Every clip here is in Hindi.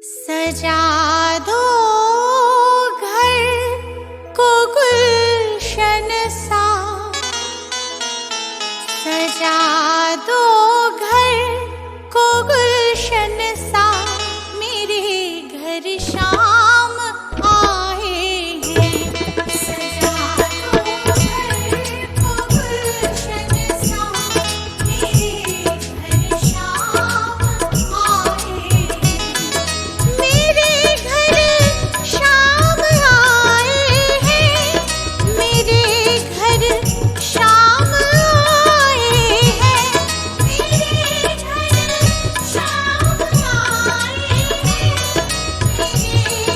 सजा दो घर को गुलशन सा, सजा दो घर को गुलशन सा, मेरे घर शाम आए हैं। सजा दो घर को गुलशन सा, मेरे घर शाम आए हैं। मेरे घर शाम आए हैं, मेरे घर शाम आए हैं, मेरे घर शाम आए हैं, मेरे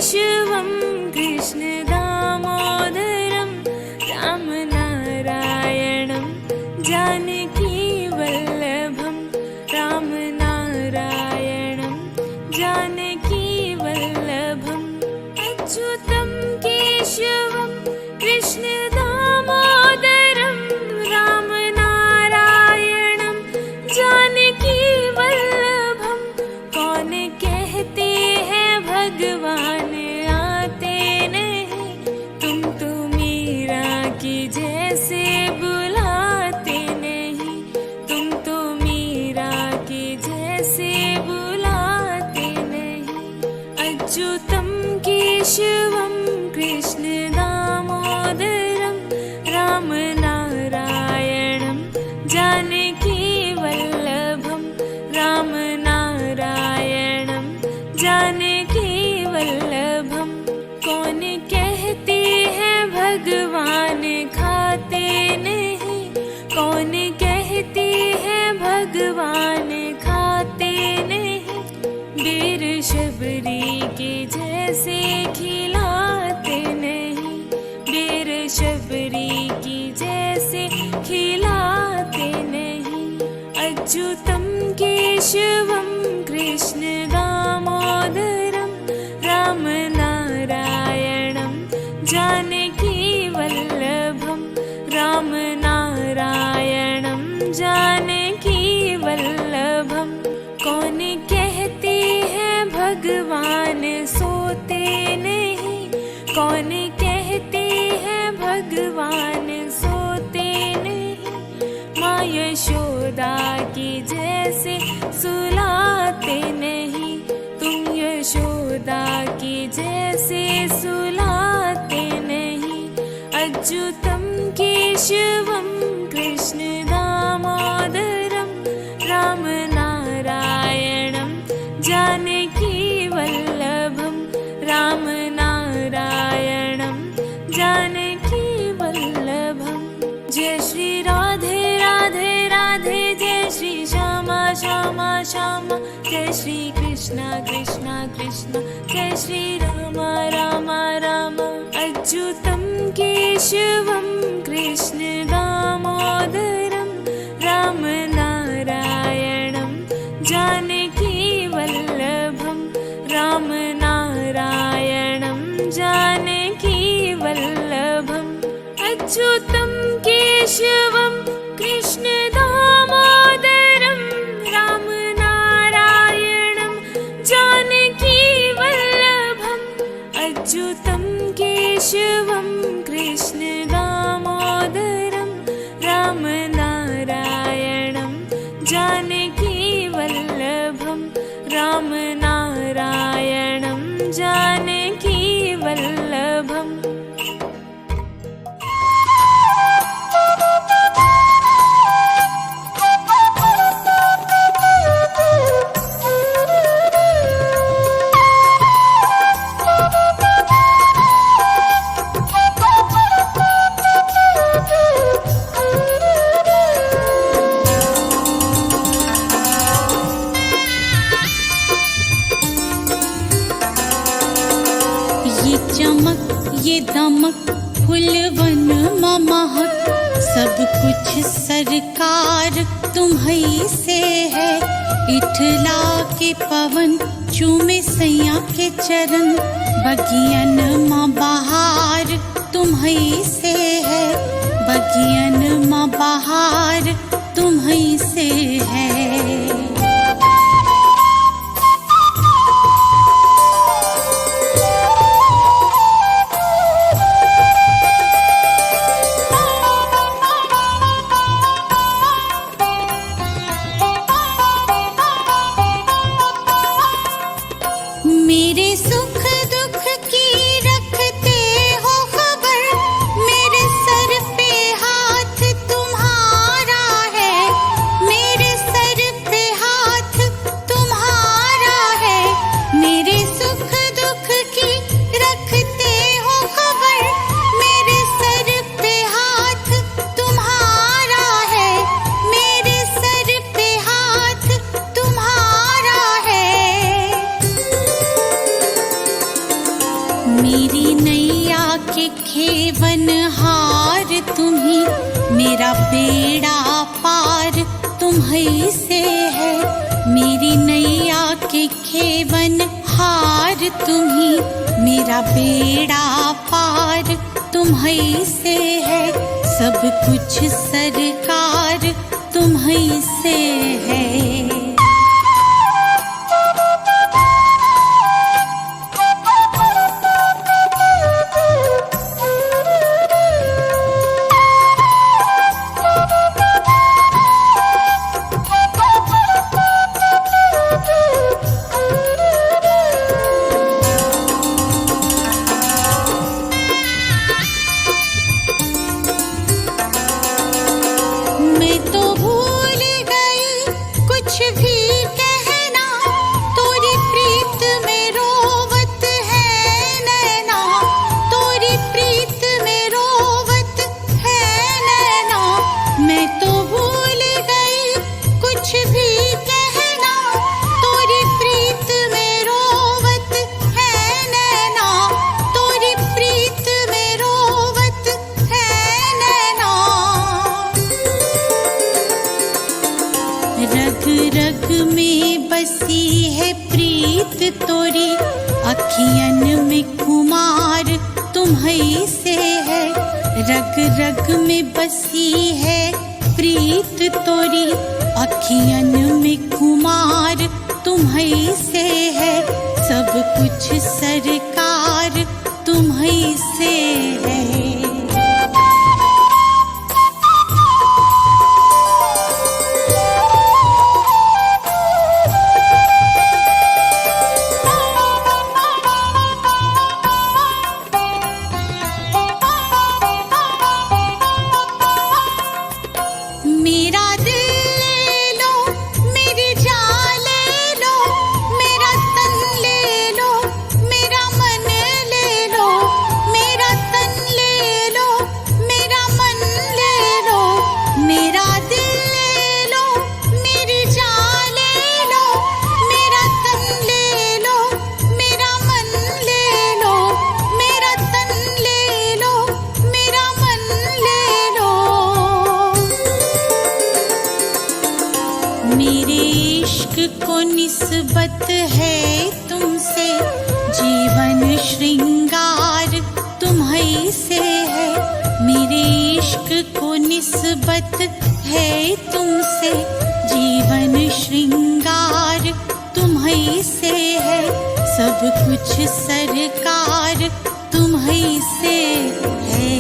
केशवं कृष्ण दामोदरं रामनारायणं जानकी वल्लभं रामनारायणं जानकी वल्लभम् अच्युतं केशवं कृष्ण दामोदरं रामनारायणं जानकी वल्लभं। कौन कहते हैं भगवान आते नहीं, तुम तो मीरा की जैसे बुलाते नहीं, तुम तो मीरा की जैसे बुलाते नहीं। अच्युतं केशवं कृष्ण दामोदरं रामनारायणं जानकी वल्लभं रामनारायणं जानकी वल्लभं। कौन कहते हैं भगवान खाते नहीं, कौन कहते हैं भगवान खाते नहीं, बीर शबरी के जैसे खिलाते नहीं, बीर शबरी की जैसे खिलाते नहीं। अच्युतं केशवं कृष्ण दामोदरं रामनारायणं जानकी वल्लभं रामनारायणं जानकी वल्लभं। कौन कहते हैं भगवान सोते नहीं, कौन कहते हैं भगवान सोते नहीं, माँ यशोदा की जैसे सुलाते नहीं, तुम यशोदा की जैसे सुलाते नहीं। अच्युतं केशवं कृष्ण दामोदरं रामनारायणं जानकी वल्लभं रामनारायणं जानकी वल्लभं। जय श्री राधे राधे राधे, जय श्री श्यामा श्यामा श्यामा, जय श्री कृष्ण कृष्ण कृष्ण, जय श्री राम राम राम। अच्युतं केशवं कृष्ण दामोदरं रामनारायणं जानकी वल्लभं रामनारायणं जानकी वल्लभम्। अच्युतं केशवं कृष्ण दामोदरं रामनारायणं जानकी वल्लभम्। अच्युतं केशवं कृष्ण दामोदरं रामनारायणं जानकी वल्लभं रामनारायणं जानकी वल्लभम्। ये दमक फुलवन महक, सब कुछ सरकार तुम्हीं से है। इठला के पवन चूमे सैया के चरण, बगियन माँ बहार तुम्हीं से है, बगियन माँ बहार तुम्हीं से है। मेरे सुख दुख की रखते हो खबर, मेरे सर पे हाथ तुम्हारा है, मेरे सर पे हाथ तुम्हारा है। मेरे सुख दुख की रखते हो खबर, मेरे सर पे हाथ तुम्हारा है, मेरे सर पे हाथ तुम्हारा है। मेरी नैया के खेवन हार तुम्ही, मेरा बेड़ा पार तुम्हीं से है। मेरी नैया के खेवन हार तुम्ही, मेरा बेड़ा पार तुम्हीं से है। सब कुछ सरकार तुम्हीं से है। मैं तो भूल गई कुछ भी कहना, तोरी प्रीत में रोवत है नैना, तोरी प्रीत में रोवत है नैना। मैं तो भूल गई कुछ भी कहना, तोरी प्रीत में रोवत है नैना, तोरी प्रीत में रोवत है नैना। रग रग में बसी है प्रीत तोरी, अखियन में कुमार तुम्हीं से है। रग रग में बसी है प्रीत तोरी, अखियन में कुमार तुम्हीं से है। सब कुछ सरकार तुम्हीं से है। मेरा दिल ले लो, मेरी जान ले लो, मेरा तन ले लो, मेरा मन ले लो, मेरा तन ले लो, मेरा मन ले लो। मेरा दिल ले लो, मेरी जान ले लो, मेरा तन ले लो, मेरा मन ले लो, मेरा तन ले लो, मेरा मन ले लो। मेरे इश्क को निस्बत है तुमसे, जीवन श्रृंगार तुम्हीं से है। मेरे इश्क को निस्बत है तुमसे, जीवन श्रृंगार तुम्हीं से है। सब कुछ सरकार तुम्हीं से है।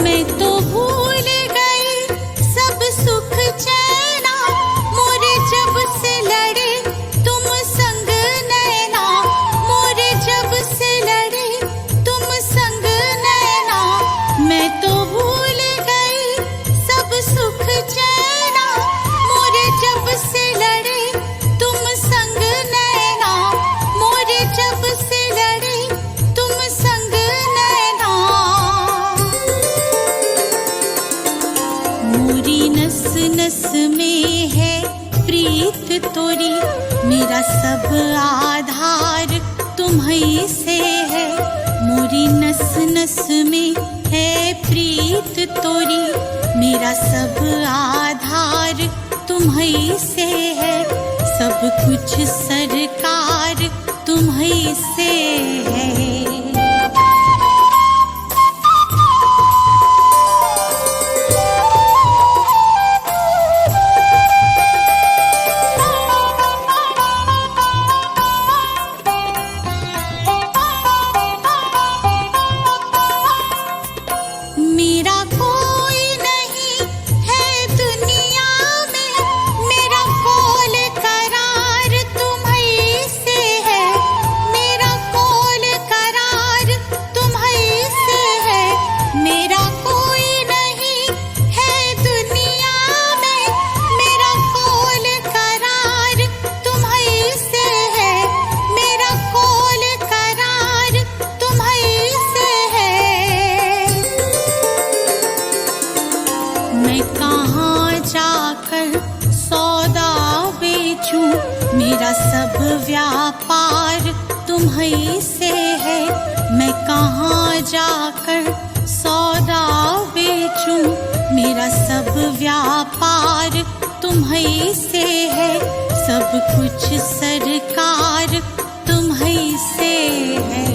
मैं तो भूल गई सब सुख चैना, मोरे जब से लड़े तुम संग नैना, मोरे जब से लड़े तुम संग नैना। मैं तो भूल गई सब सुख चैना, मोरे जब से लड़े तुम संग नैना, मोरे जब से लड़े तुम संग नैना। मोरी नस नस में है प्रीत तोरी, मेरा सब आधार तुम्हीं से है। मोरी नस नस में है प्रीत तोरी, मेरा सब आधार तुम्हीं से है। सब कुछ सरकार तुम्हीं से है। मेरा कोई नहीं है दुनिया में, मेरा कोल करार तुम्हीं से है। मेरा कोल करार तुम्हीं से है। मेरा कोई मेरा सब व्यापार तुम्हीं से है, मैं कहाँ जाकर सौदा बेचूं। मेरा सब व्यापार तुम्हीं से है, सब कुछ सरकार तुम्हीं से है।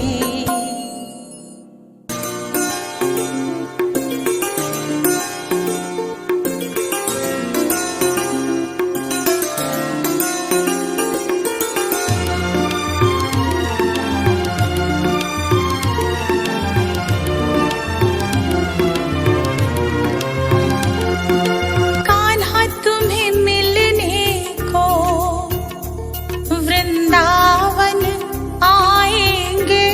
वृंदावन आएंगे,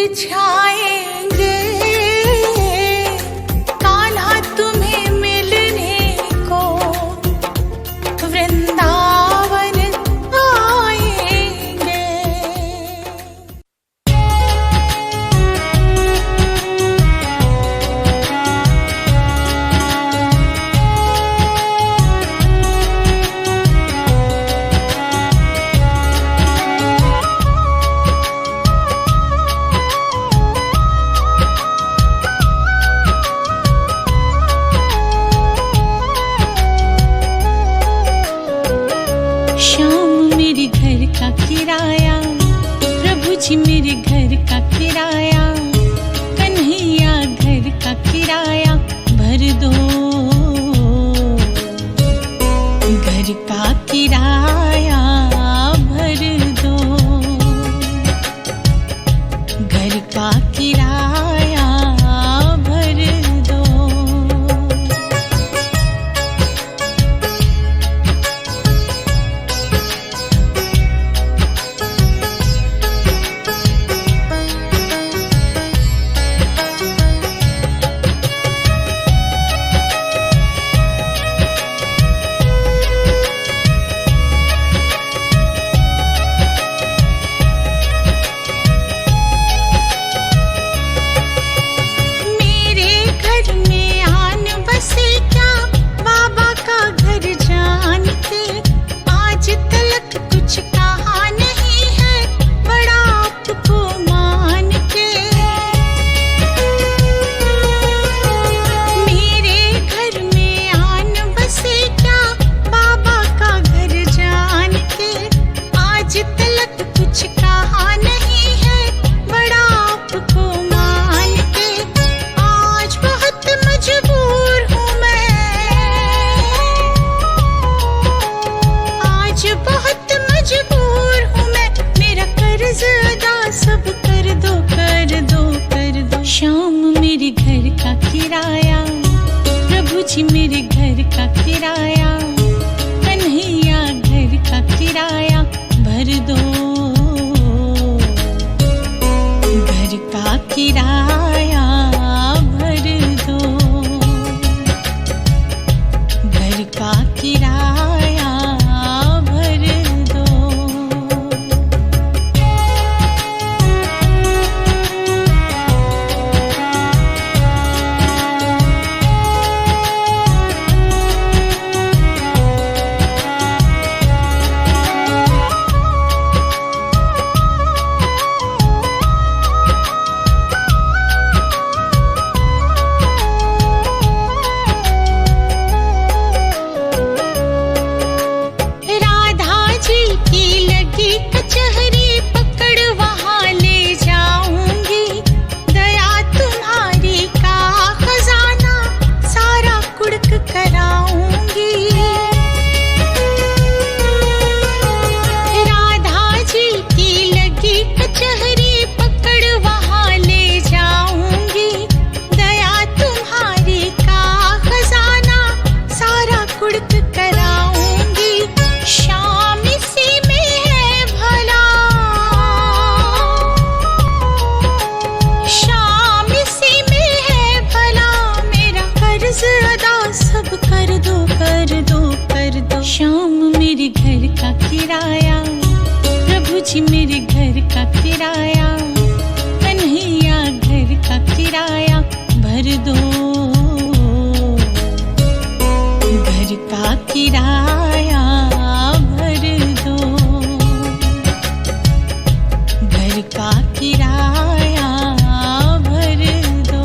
मुरझाएंगे, कान्हा तुम्हें मिलने को वृंदावन आएंगे। श्याम मेरे घर का किराया, प्रभु जी मेरे घर का किराया, कन्हैया घर का किराया भर दो, घर का किराया भर दो, घर का किराया भर दो। श्याम मेरे घर का किराया, प्रभु जी मेरे घर का किराया, कन्हैया घर का किराया भर दो, घर का किराया भर दो, घर का किराया भर दो। श्याम मेरे घर का किराया, प्रभु जी मेरे घर का किराया, कन्हैया घर का किराया भर दो, घर का किराया भर दो, घर का किराया भर दो।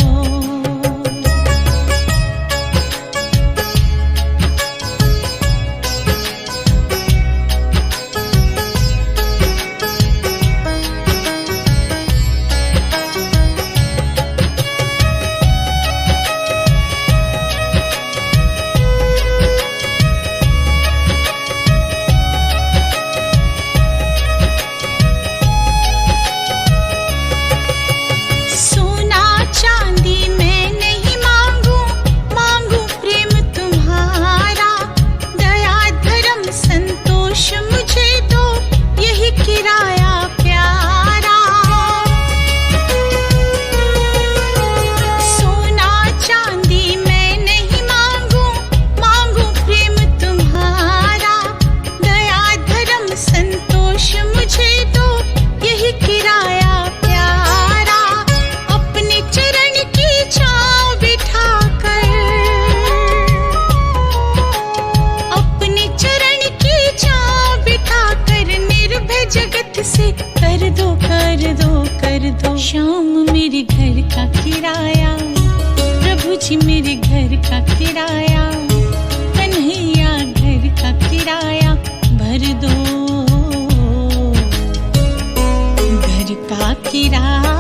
से कर दो कर दो कर दो। शाम मेरे घर का किराया, प्रभु जी मेरे घर का किराया, कन्हैया घर का किराया भर दो, घर का किराया